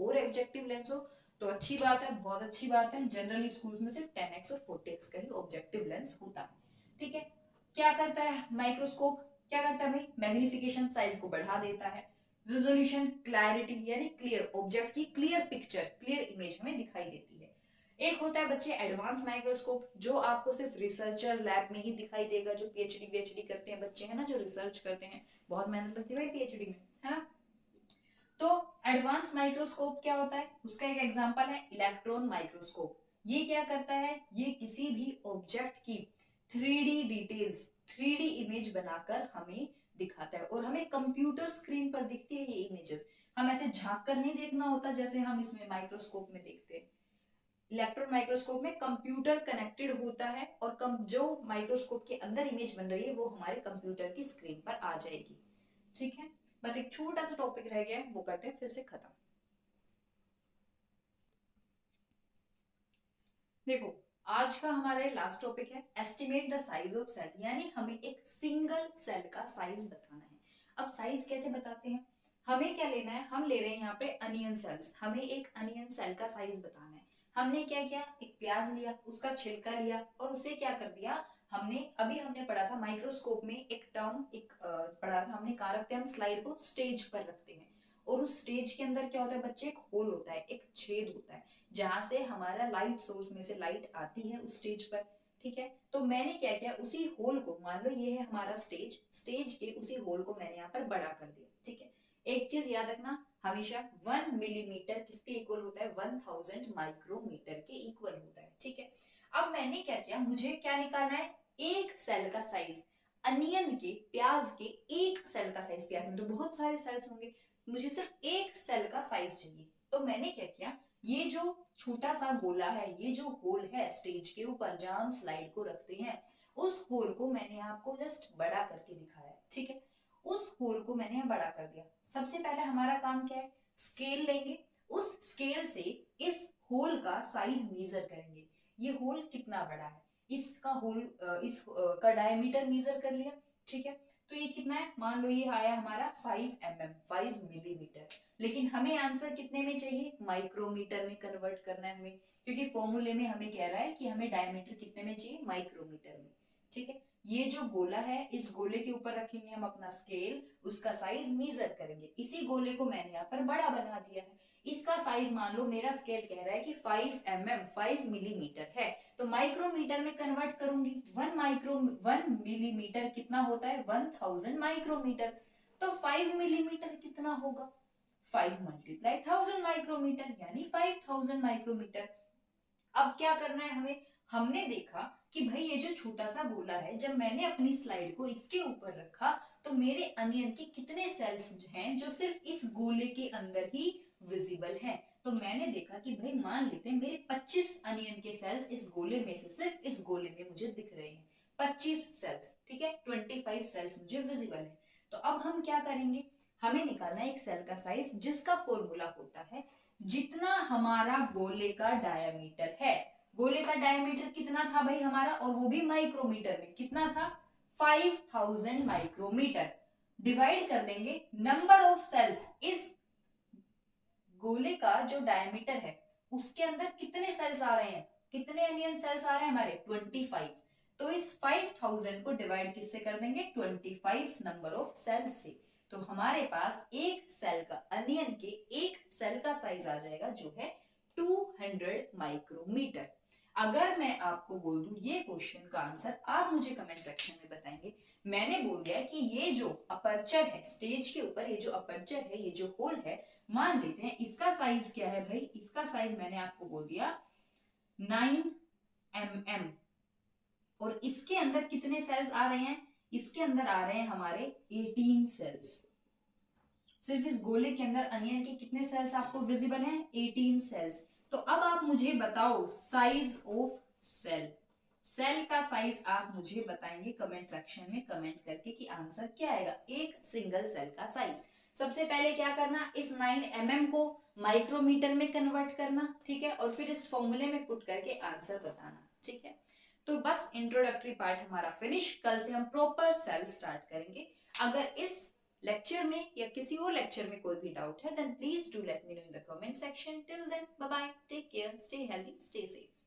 A: और ऑब्जेक्टिव लेंस हो तो अच्छी बात है, बहुत अच्छी बात है। जनरली स्कूल्स में सिर्फ 10x और 40x का ही ऑब्जेक्टिव लेंस होता है। ठीक है। क्या करता है माइक्रोस्कोप, क्या करता है भाई, मैग्निफिकेशन, साइज को बढ़ा देता है। रेजोल्यूशन, क्लैरिटी यानी क्लियर ऑब्जेक्ट की क्लियर पिक्चर, क्लियर इमेज हमें दिखाई देती है। एक होता है बच्चे एडवांस माइक्रोस्कोप, जो आपको सिर्फ रिसर्चर लैब में ही दिखाई देगा, जो पीएचडी करते हैं बच्चे है ना, जो रिसर्च करते हैं, बहुत मेहनत लगती है भाई पीएचडी में, है ना। तो एडवांस माइक्रोस्कोप क्या होता है, उसका एक एग्जांपल है इलेक्ट्रॉन माइक्रोस्कोप। ये क्या करता है, ये किसी भी ऑब्जेक्ट की 3D डिटेल्स, 3D इमेज बनाकर हमें दिखाता है, और हमें कंप्यूटर स्क्रीन पर दिखती है ये इमेजेस। हम ऐसे झांक कर नहीं देखना होता जैसे हम इसमें माइक्रोस्कोप में देखते हैं। इलेक्ट्रॉन माइक्रोस्कोप में कंप्यूटर कनेक्टेड होता है, और जो माइक्रोस्कोप के अंदर इमेज बन रही है वो हमारे कंप्यूटर की स्क्रीन पर आ जाएगी। ठीक है। बस एक छोटा सा टॉपिक रह गया है, वो करते हैं फिर से खत्म। देखो, आज का हमारा लास्ट टॉपिक है estimate the size of cell, यानी हमें एक सिंगल सेल का साइज बताना है। अब साइज कैसे बताते हैं, हमें क्या लेना है, हम ले रहे हैं यहाँ पे अनियन सेल्स, हमें एक अनियन सेल का साइज बताना है। हमने क्या किया, एक प्याज लिया, उसका छिलका लिया, और उसे क्या कर दिया, हमने पढ़ा था माइक्रोस्कोप में एक टर्म, पढ़ा था हमने, कहा रखते हैं हम स्लाइड को, स्टेज पर रखते हैं। और उस स्टेज के अंदर क्या होता है बच्चे, एक होल होता है, एक छेद होता है, जहां से हमारा लाइट सोर्स में से लाइट आती है उस स्टेज पर। ठीक है। तो मैंने क्या किया, उसी होल को, मान लो ये है हमारा स्टेज, स्टेज के उसी होल को मैंने यहाँ पर बड़ा कर दिया। ठीक है। एक चीज याद रखना, हमेशा 1 मिलीमीटर किसके इक्वल होता है, 1000 माइक्रोमीटर के इक्वल होता है। ठीक है। अब मैंने क्या किया, मुझे क्या निकालना है, एक सेल का साइज, अनियन के, प्याज के एक सेल का साइज। प्याज में तो बहुत सारे सेल्स होंगे, मुझे सिर्फ एक सेल का साइज चाहिए। तो मैंने क्या किया, ये जो छोटा सा गोला है, ये जो होल है स्टेज के ऊपर जहां हम स्लाइड को रखते हैं, उस होल को मैंने आपको जस्ट बड़ा करके दिखाया। ठीक है। उस होल को मैंने बड़ा कर दिया। सबसे पहले हमारा काम क्या है, स्केल लेंगे, उस स्केल से इस होल का साइज मेजर करेंगे। ये होल कितना बड़ा है, इसका का डायमीटर मेजर कर लिया। ठीक है। तो ये कितना है, मान लो ये आया हमारा 5 mm, 5 मिलीमीटर। लेकिन हमें आंसर कितने में चाहिए, माइक्रोमीटर में कन्वर्ट करना है हमें, क्योंकि फॉर्मूले में हमें कह रहा है कि हमें डायमीटर कितने में चाहिए, माइक्रोमीटर में। ठीक है। ये जो गोला है, इस गोले के ऊपर रखेंगे हम अपना स्केल, उसका साइज मेजर करेंगे। इसी गोले को मैंने यहाँ पर बड़ा बना दिया है। इसका साइज, मान लो मेरा स्केल कह रहा है कि 5 mm, 5 मिलीमीटर है, तो माइक्रोमीटर में कन्वर्ट करूंगी। 1 मिलीमीटर कितना होता है, 1000 माइक्रोमीटर। तो 5 मिलीमीटर कितना होगा, 5 × 1000 माइक्रोमीटर, यानी 5000 माइक्रोमीटर। अब क्या करना है हमें, हमने देखा कि भाई ये जो छोटा सा गोला है, जब मैंने अपनी स्लाइड को इसके ऊपर रखा, तो मेरे अनियन के कितने सेल्स हैं जो सिर्फ इस गोले के अंदर ही विजिबल हैं। तो मैंने देखा कि भाई मान लेते हैं मेरे 25 अनियन के सेल्स इस गोले में से, सिर्फ इस गोले में मुझे दिख रहे हैं 25 सेल्स। ठीक है। 25 सेल्स मुझे विजिबल है। तो अब हम क्या करेंगे, हमें निकालना है एक सेल का साइज, जिसका फॉर्मूला होता है जितना हमारा गोले का डायमीटर है। गोले का डायमीटर कितना था भाई हमारा, और वो भी माइक्रोमीटर में, कितना था, 5000 माइक्रोमीटर। डिवाइड कर देंगे नंबर ऑफ सेल्स, इस गोले का जो डायमीटर है उसके अंदर कितने सेल्स आ रहे हैं, कितने अनियन सेल्स आ रहे हैं हमारे, 25। तो इस 5000 को डिवाइड किससे कर देंगे, 25 नंबर ऑफ सेल्स से। तो हमारे पास एक सेल का, अनियन के एक सेल का साइज आ जाएगा जो है 200 माइक्रोमीटर। अगर मैं आपको बोल दूं ये क्वेश्चन का आंसर, आप मुझे कमेंट सेक्शन में बताएंगे। मैंने बोल दिया कि ये जो अपर्चर है स्टेज के ऊपर, ये जो अपर्चर है, ये जो होल है, मान लेते हैं इसका साइज क्या है भाई, इसका साइज मैंने आपको बोल दिया 9 mm। और इसके अंदर कितने सेल्स आ रहे हैं, इसके अंदर आ रहे हैं हमारे 18 सेल्स। सिर्फ इस गोले के अंदर अनियन के कितने सेल्स आपको विजिबल हैं, 18 सेल्स। तो अब आप मुझे बताओ साइज ऑफ सेल, सेल का साइज आप मुझे बताएंगे कमेंट सेक्शन में कमेंट करके कि आंसर क्या आएगा, एक सिंगल सेल का साइज। सबसे पहले क्या करना, इस 9 mm को माइक्रोमीटर में कन्वर्ट करना, ठीक है, और फिर इस फॉर्मूले में पुट करके आंसर बताना, ठीक है। तो बस इंट्रोडक्टरी पार्ट हमारा फिनिश, कल से हम प्रॉपर सेल स्टार्ट करेंगे। अगर इस लेक्चर में या किसी और लेक्चर में कोई भी डाउट है, then please do let me know in the comment section. Till then bye bye, take care, stay healthy, stay safe.